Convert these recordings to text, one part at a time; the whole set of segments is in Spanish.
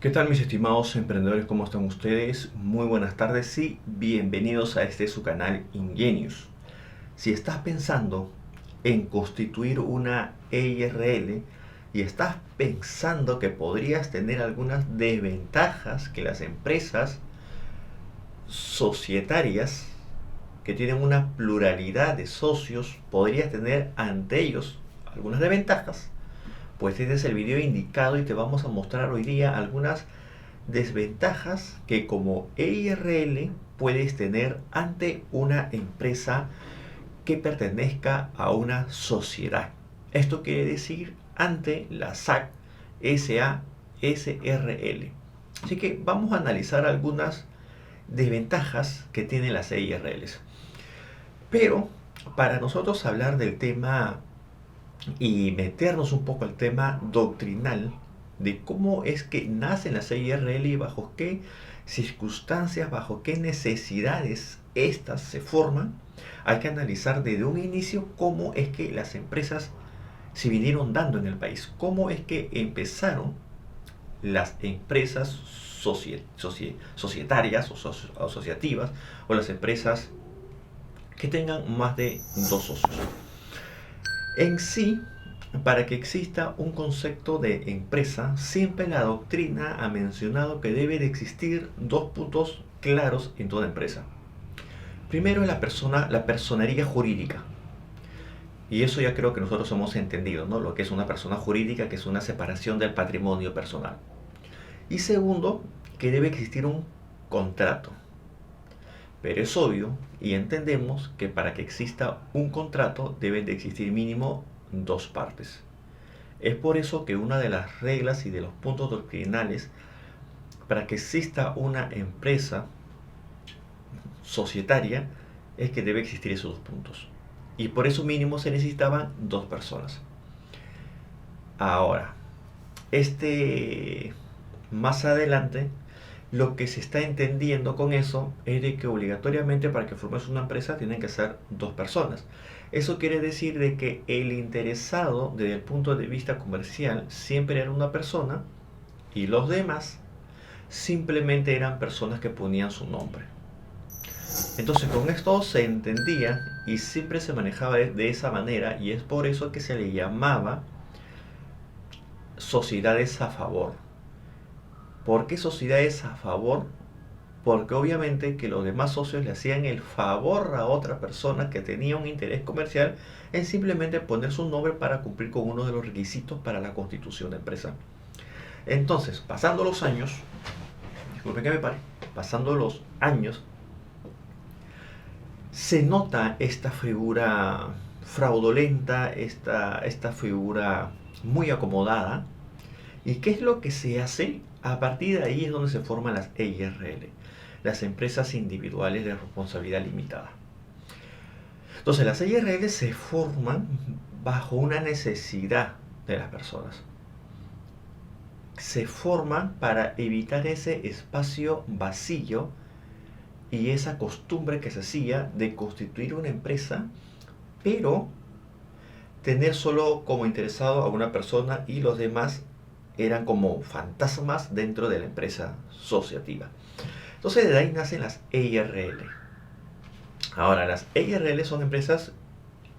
¿Qué tal mis estimados emprendedores? ¿Cómo están ustedes? Muy buenas tardes y bienvenidos a este su canal Ingenius. Si estás pensando en constituir una EIRL y estás pensando que podrías tener algunas desventajas que las empresas societarias que tienen una pluralidad de socios podrías tener ante ellos algunas desventajas, pues este es el video indicado y te vamos a mostrar hoy día algunas desventajas que como EIRL puedes tener ante una empresa que pertenezca a una sociedad. Esto quiere decir ante la SAC SA SRL. Así que vamos a analizar algunas desventajas que tienen las EIRLs. Pero para nosotros hablar del tema y meternos un poco al tema doctrinal de cómo es que nacen las EIRL y bajo qué circunstancias, bajo qué necesidades estas se forman, hay que analizar desde un inicio cómo es que las empresas se vinieron dando en el país, cómo es que empezaron las empresas societarias o asociativas o las empresas que tengan más de dos socios. En sí, para que exista un concepto de empresa, siempre la doctrina ha mencionado que debe de existir dos puntos claros en toda empresa. Primero es la personería jurídica. Y eso ya creo que nosotros hemos entendido, ¿no? Lo que es una persona jurídica, que es una separación del patrimonio personal. Y segundo, que debe existir un contrato. Pero es obvio y entendemos que para que exista un contrato deben de existir mínimo dos partes. Es por eso que una de las reglas y de los puntos doctrinales para que exista una empresa societaria es que debe existir esos dos puntos. Y por eso mínimo se necesitaban dos personas. Ahora, más adelante, lo que se está entendiendo con eso es de que obligatoriamente para que formes una empresa tienen que ser dos personas. Eso quiere decir de que el interesado desde el punto de vista comercial siempre era una persona y los demás simplemente eran personas que ponían su nombre. Entonces con esto se entendía y siempre se manejaba de esa manera y es por eso que se le llamaba sociedades a favor. ¿Por qué sociedades a favor? Porque obviamente que los demás socios le hacían el favor a otra persona que tenía un interés comercial en simplemente poner su nombre para cumplir con uno de los requisitos para la constitución de empresa. Entonces, pasando los años, disculpen que me pare, pasando los años, se nota esta figura fraudulenta, esta figura muy acomodada. ¿Y qué es lo que se hace? A partir de ahí es donde se forman las EIRL, las empresas individuales de responsabilidad limitada. Entonces las EIRL se forman bajo una necesidad de las personas. Se forman para evitar ese espacio vacío y esa costumbre que se hacía de constituir una empresa, pero tener solo como interesado a una persona y los demás eran como fantasmas dentro de la empresa asociativa. Entonces de ahí nacen las EIRL. Ahora, las EIRL son empresas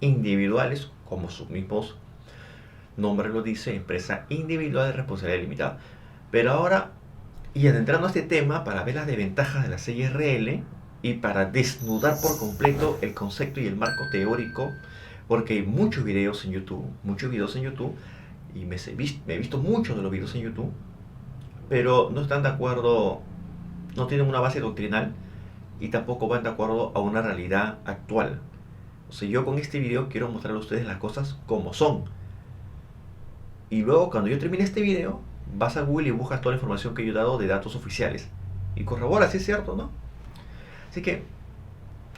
individuales, como sus mismos nombres lo dice, empresa individual de responsabilidad limitada. Pero ahora, y adentrando a este tema para ver las desventajas de las EIRL y para desnudar por completo el concepto y el marco teórico, porque hay muchos videos en YouTube, y me he visto muchos de los videos en YouTube, pero no están de acuerdo, no tienen una base doctrinal y tampoco van de acuerdo a una realidad actual. O sea, yo con este video quiero mostrarles a ustedes las cosas como son. Y luego cuando yo termine este video, vas a Google y buscas toda la información que yo he dado de datos oficiales. Y corrobora si es cierto, ¿no? Así que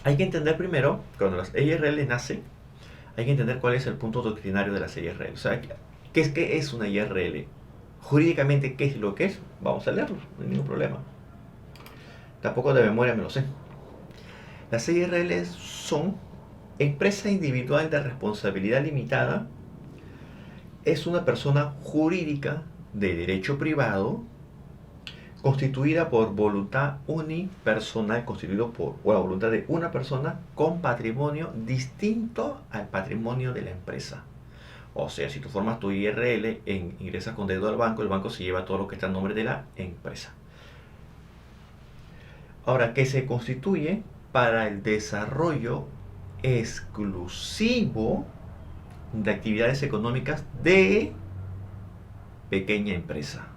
hay que entender primero, cuando las EIRL nacen, hay que entender cuál es el punto doctrinario de las EIRL. O sea, ¿qué es una EIRL? Jurídicamente, ¿qué es lo que es? Vamos a leerlo, no hay ningún problema. Tampoco de memoria me lo sé. Las EIRL son empresa individual de responsabilidad limitada. Es una persona jurídica de derecho privado constituida por voluntad unipersonal, constituido por la voluntad de una persona con patrimonio distinto al patrimonio de la empresa. O sea, si tú formas tu IRL, ingresas con dedo al banco, el banco se lleva todo lo que está en nombre de la empresa. Ahora, que se constituye para el desarrollo exclusivo de actividades económicas de pequeña empresa.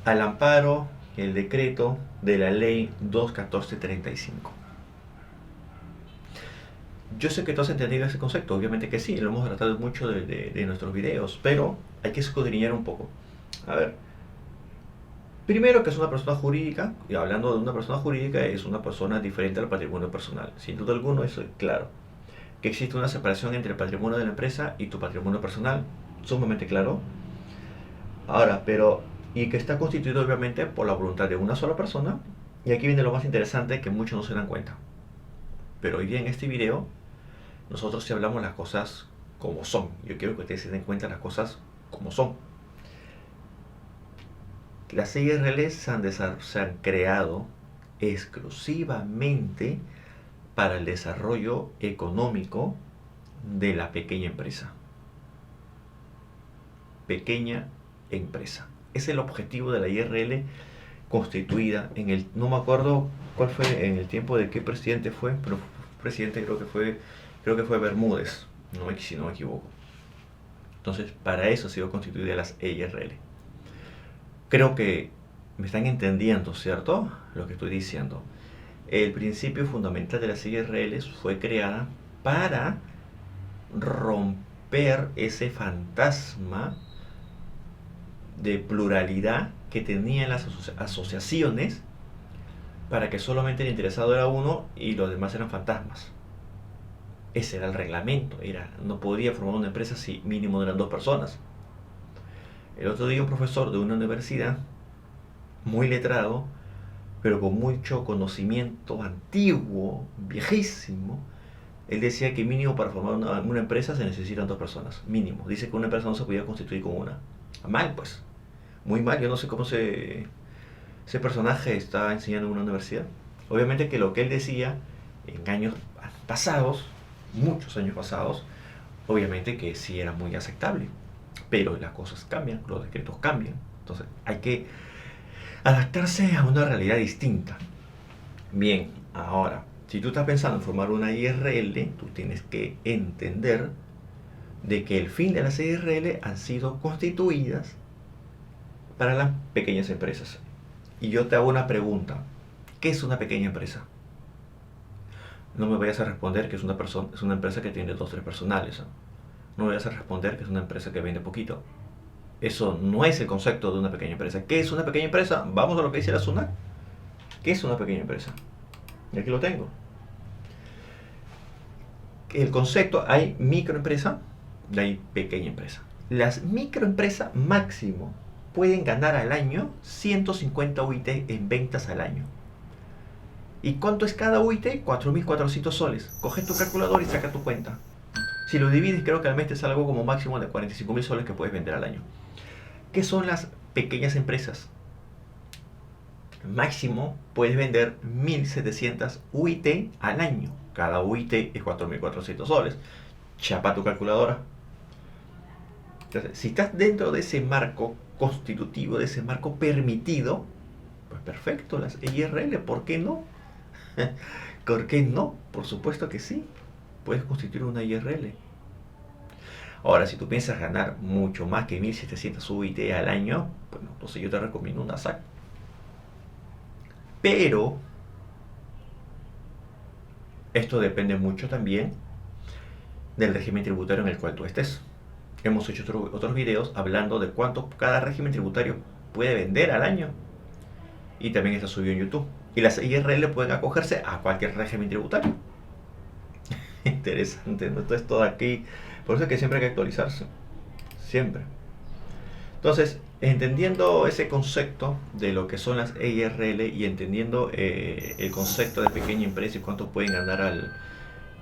Al amparo el decreto de la ley 21435. Yo sé que tú has entendido ese concepto, obviamente que sí, lo hemos tratado mucho de nuestros videos, pero hay que escudriñar un poco. A ver, primero que es una persona jurídica, y hablando de una persona jurídica, es una persona diferente al patrimonio personal. Sin duda alguna, eso es claro. Que existe una separación entre el patrimonio de la empresa y tu patrimonio personal, sumamente claro. Ahora, y que está constituido obviamente por la voluntad de una sola persona, y aquí viene lo más interesante que muchos no se dan cuenta. Pero hoy día en este video, nosotros sí hablamos las cosas como son. Yo quiero que ustedes se den cuenta las cosas como son. Las IRL se han creado exclusivamente para el desarrollo económico de la pequeña empresa. Pequeña empresa. Es el objetivo de la IRL constituida no me acuerdo cuál fue en el tiempo de qué presidente fue, pero presidente creo que fue Bermúdez, si no me equivoco. Entonces, para eso ha sido constituida las IRL. Creo que me están entendiendo, ¿cierto? Lo que estoy diciendo. El principio fundamental de las IRLs fue creada para romper ese fantasma de pluralidad que tenían las asociaciones, para que solamente el interesado era uno y los demás eran fantasmas. Ese era el reglamento, no podía formar una empresa si mínimo eran 2 personas. El otro día un profesor de una universidad, muy letrado, pero con mucho conocimiento antiguo, viejísimo, él decía que mínimo para formar una empresa se necesitan 2 personas, mínimo. Dice que una empresa no se podía constituir con una. Mal, pues. Muy mal, yo no sé cómo ese personaje estaba enseñando en una universidad. Obviamente que lo que él decía en años pasados, muchos años pasados, obviamente que sí era muy aceptable. Pero las cosas cambian, los decretos cambian. Entonces hay que adaptarse a una realidad distinta. Bien, ahora, si tú estás pensando en formar una IRL, tú tienes que entender de que el fin de las IRL han sido constituidas para las pequeñas empresas. Y yo te hago una pregunta. ¿Qué es una pequeña empresa? No me vayas a responder que es una empresa que tiene 2 o 3 personales. No me vayas a responder que es una empresa que vende poquito. Eso no es el concepto de una pequeña empresa. ¿Qué es una pequeña empresa? Vamos a lo que dice la SUNAT. ¿Qué es una pequeña empresa? Y aquí lo tengo. El concepto, hay microempresa y hay pequeña empresa. Las microempresas máximo pueden ganar al año 150 UIT en ventas al año. ¿Y cuánto es cada UIT? 4.400 soles. Coge tu calculador y saca tu cuenta. Si lo divides, creo que al mes te sale algo como máximo de 45.000 soles que puedes vender al año. ¿Qué son las pequeñas empresas? Máximo puedes vender 1.700 UIT al año. Cada UIT es 4.400 soles. Chapa tu calculadora. Entonces, si estás dentro de ese marco constitutivo, de ese marco permitido, pues perfecto, las IRL, ¿por qué no? ¿Por qué no? Por supuesto que sí, puedes constituir una IRL. Ahora, si tú piensas ganar mucho más que 1.700 UIT al año, bueno, entonces yo te recomiendo una SAC. Pero esto depende mucho también del régimen tributario en el cual tú estés. Hemos hecho otros videos hablando de cuánto cada régimen tributario puede vender al año. Y también está subido en YouTube. Y las IRL pueden acogerse a cualquier régimen tributario. Interesante, ¿no? Entonces todo aquí. Por eso es que siempre hay que actualizarse. Siempre. Entonces, entendiendo ese concepto de lo que son las IRL y entendiendo el concepto de pequeña empresa y cuánto pueden ganar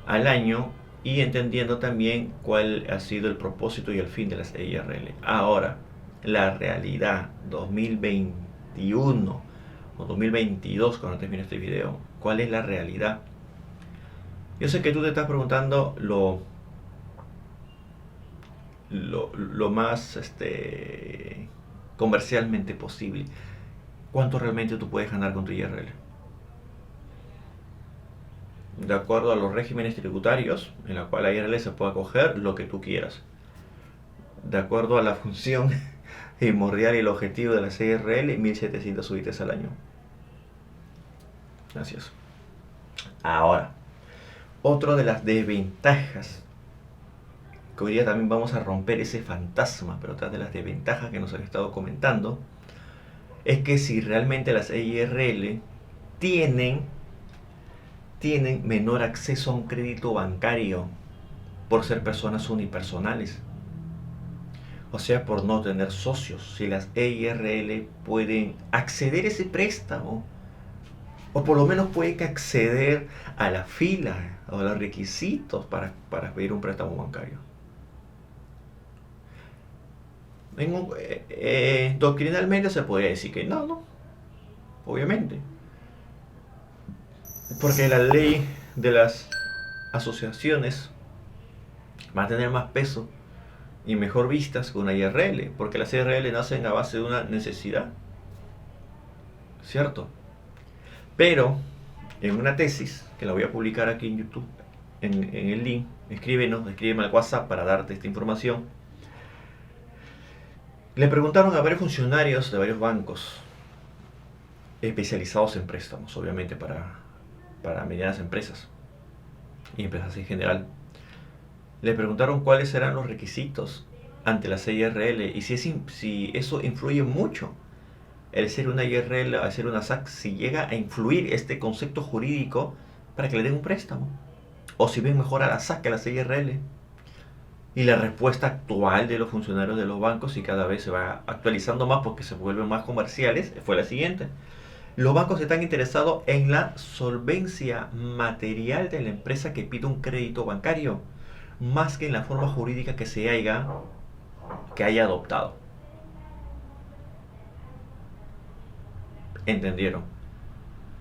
al año, y entendiendo también cuál ha sido el propósito y el fin de las IRL. Ahora, la realidad 2021 o 2022 cuando termine este video. ¿Cuál es la realidad? Yo sé que tú te estás preguntando lo más comercialmente posible. ¿Cuánto realmente tú puedes ganar con tu IRL? De acuerdo a los regímenes tributarios, en la cual la IRL se puede acoger lo que tú quieras. De acuerdo a la función primordial y el objetivo de la IRL, 1.700 UITs al año. Gracias. Ahora, otra de las desventajas, que hoy día también vamos a romper ese fantasma, pero otra de las desventajas que nos han estado comentando, es que si realmente las IRL tienen menor acceso a un crédito bancario por ser personas unipersonales. O sea, por no tener socios. Si las EIRL pueden acceder a ese préstamo, o por lo menos pueden acceder a la fila o a los requisitos para pedir un préstamo bancario. Doctrinalmente se podría decir que no, obviamente. Porque la ley de las asociaciones va a tener más peso y mejor vistas que una IRL, porque las IRL nacen a base de una necesidad, ¿cierto? Pero en una tesis, que la voy a publicar aquí en YouTube, en el link, escríbeme al WhatsApp para darte esta información. Le preguntaron a varios funcionarios de varios bancos especializados en préstamos, obviamente para medianas empresas y empresas en general. Le preguntaron cuáles eran los requisitos ante la IRL y si eso influye mucho. El ser una IRL, al ser una SAC, si llega a influir este concepto jurídico para que le den un préstamo. O si ven mejor a la SAC que a la IRL. Y la respuesta actual de los funcionarios de los bancos, y cada vez se va actualizando más porque se vuelven más comerciales, fue la siguiente. Los bancos están interesados en la solvencia material de la empresa que pide un crédito bancario, más que en la forma jurídica que haya adoptado. ¿Entendieron?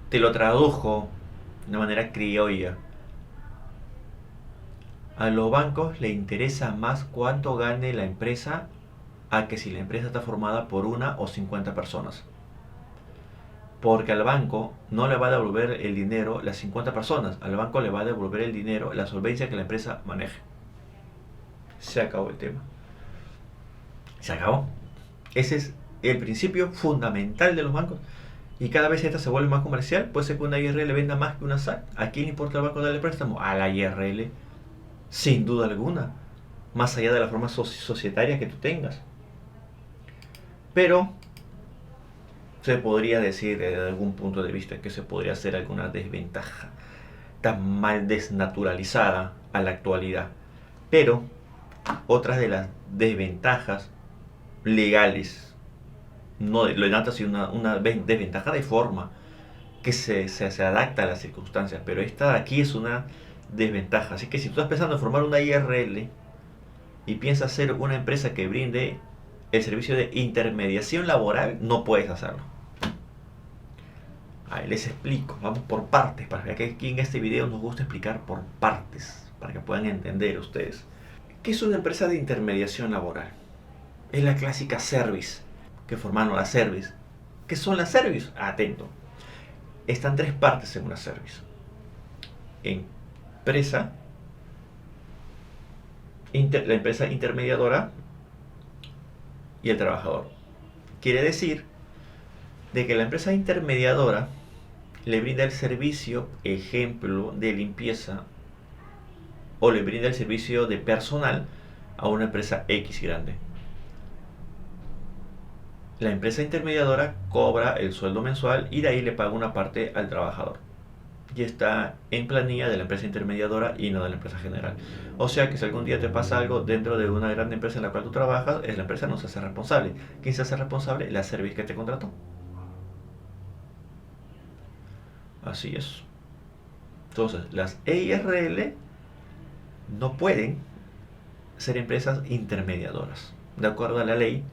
Te lo tradujo de una manera criolla. A los bancos les interesa más cuánto gane la empresa a que si la empresa está formada por 1 o 50 personas. Porque al banco no le va a devolver el dinero las 50 personas, al banco le va a devolver el dinero la solvencia que la empresa maneje. Se acabó el tema. Se acabó. Ese es el principio fundamental de los bancos. Y cada vez esta se vuelve más comercial. Puede ser que una IRL venda más que una SAC. ¿A quién le importa el banco darle préstamo? A la IRL, sin duda alguna. Más allá de la forma societaria que tú tengas. Pero se podría decir desde algún punto de vista que se podría hacer alguna desventaja tan mal desnaturalizada a la actualidad. Pero otras de las desventajas legales, no lo tanto sino una desventaja de forma que se adapta a las circunstancias, pero esta de aquí es una desventaja. Así que si tú estás pensando en formar una IRL y piensas ser una empresa que brinde el servicio de intermediación laboral, no puedes hacerlo. Ahí les explico, vamos por partes, para que aquí en este video nos gusta explicar por partes, para que puedan entender ustedes. ¿Qué es una empresa de intermediación laboral? Es la clásica service, que formaron la service. ¿Qué son las service? Atento. Están 3 partes en una service. Empresa, la empresa intermediadora y el trabajador. Quiere decir de que la empresa intermediadora le brinda el servicio, ejemplo, de limpieza, o le brinda el servicio de personal a una empresa X grande. La empresa intermediadora cobra el sueldo mensual y de ahí le paga una parte al trabajador. Y está en planilla de la empresa intermediadora y no de la empresa general. O sea que si algún día te pasa algo dentro de una gran empresa en la cual tú trabajas, la empresa no se hace responsable. ¿Quién se hace responsable? La service que te contrató. Así es. Entonces, las EIRL no pueden ser empresas intermediadoras. De acuerdo a la ley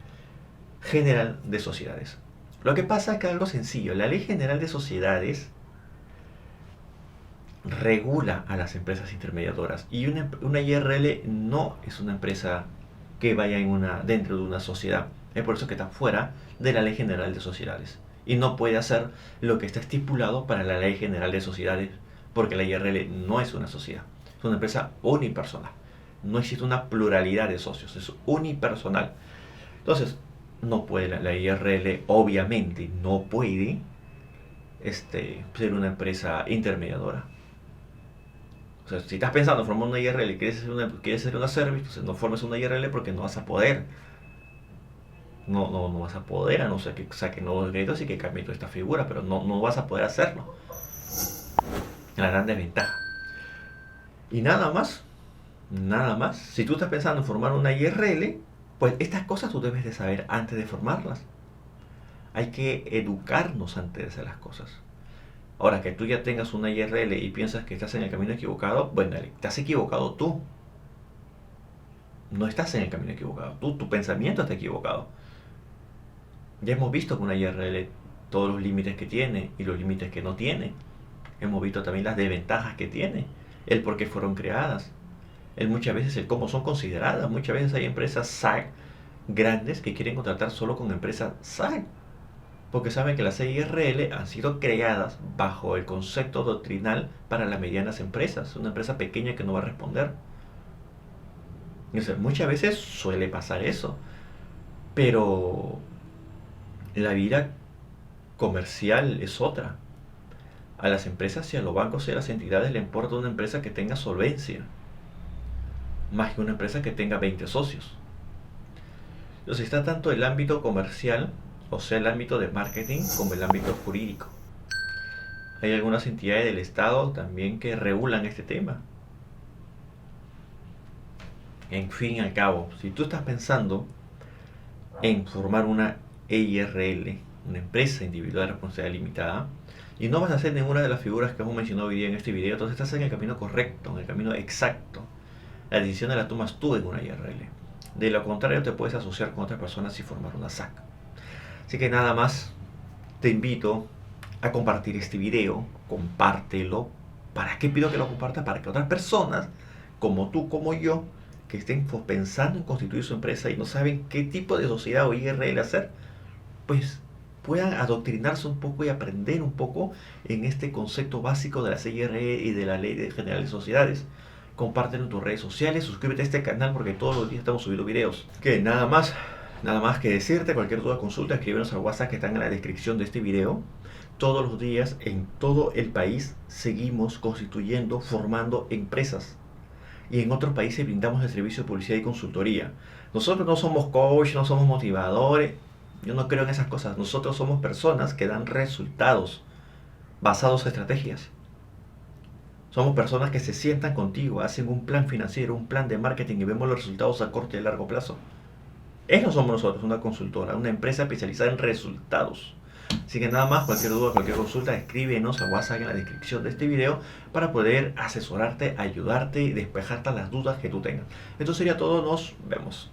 General de Sociedades. Lo que pasa es que algo sencillo, la Ley General de Sociedades regula a las empresas intermediadoras y una IRL no es una empresa que vaya dentro de una sociedad. Es por eso que está fuera de la Ley General de Sociedades y no puede hacer lo que está estipulado para la Ley General de Sociedades, porque la IRL no es una sociedad, es una empresa unipersonal. No existe una pluralidad de socios, es unipersonal. Entonces, no puede la IRL, obviamente, no puede ser una empresa intermediadora. O sea, si estás pensando en formar una IRL y quieres hacer una service, entonces no formes una IRL porque no vas a poder. No vas a poder, a no ser que saque nuevos créditos y que cambie toda esta figura, pero no vas a poder hacerlo. La gran desventaja. Y nada más, nada más. Si tú estás pensando en formar una IRL, pues estas cosas tú debes de saber antes de formarlas. Hay que educarnos antes de hacer las cosas. Ahora, que tú ya tengas una IRL y piensas que estás en el camino equivocado, bueno, estás equivocado tú. No estás en el camino equivocado. Tu pensamiento está equivocado. Ya hemos visto con una IRL todos los límites que tiene y los límites que no tiene. Hemos visto también las desventajas que tiene, el por qué fueron creadas, muchas veces el cómo son consideradas. Muchas veces hay empresas SAG grandes que quieren contratar solo con empresas SAG, porque saben que las IRL han sido creadas bajo el concepto doctrinal para las medianas empresas, una empresa pequeña que no va a responder. Entonces, muchas veces suele pasar eso, pero la vida comercial es otra. A las empresas y a los bancos y a las entidades le importa una empresa que tenga solvencia, más que una empresa que tenga 20 socios. Entonces está tanto el ámbito comercial, o sea, el ámbito de marketing, como el ámbito jurídico. Hay algunas entidades del Estado también que regulan este tema. En fin y al cabo, si tú estás pensando en formar una EIRL, una empresa individual de responsabilidad limitada, y no vas a hacer ninguna de las figuras que hemos mencionado hoy día en este video, entonces estás en el camino correcto, en el camino exacto. La decisión la tomas tú en una IRL. De lo contrario, te puedes asociar con otras personas y formar una SAC. Así que nada más, te invito a compartir este video, compártelo. ¿Para qué pido que lo compartas? Para que otras personas, como tú, como yo, que estén pensando en constituir su empresa y no saben qué tipo de sociedad o IRL hacer, pues puedan adoctrinarse un poco y aprender un poco en este concepto básico de la IRL y de la Ley General de Sociedades. Compártelo en tus redes sociales, suscríbete a este canal porque todos los días estamos subiendo videos. Que nada más que decirte, cualquier duda o consulta, escríbenos al WhatsApp que están en la descripción de este video. Todos los días en todo el país seguimos constituyendo, formando empresas. Y en otros países brindamos el servicio de publicidad y consultoría. Nosotros no somos coach, no somos motivadores. Yo no creo en esas cosas. Nosotros somos personas que dan resultados basados en estrategias. Somos personas que se sientan contigo, hacen un plan financiero, un plan de marketing y vemos los resultados a corto y a largo plazo. Eso somos nosotros, una consultora, una empresa especializada en resultados. Así que nada más, cualquier duda, cualquier consulta, escríbenos a WhatsApp en la descripción de este video para poder asesorarte, ayudarte y despejarte las dudas que tú tengas. Esto sería todo, nos vemos.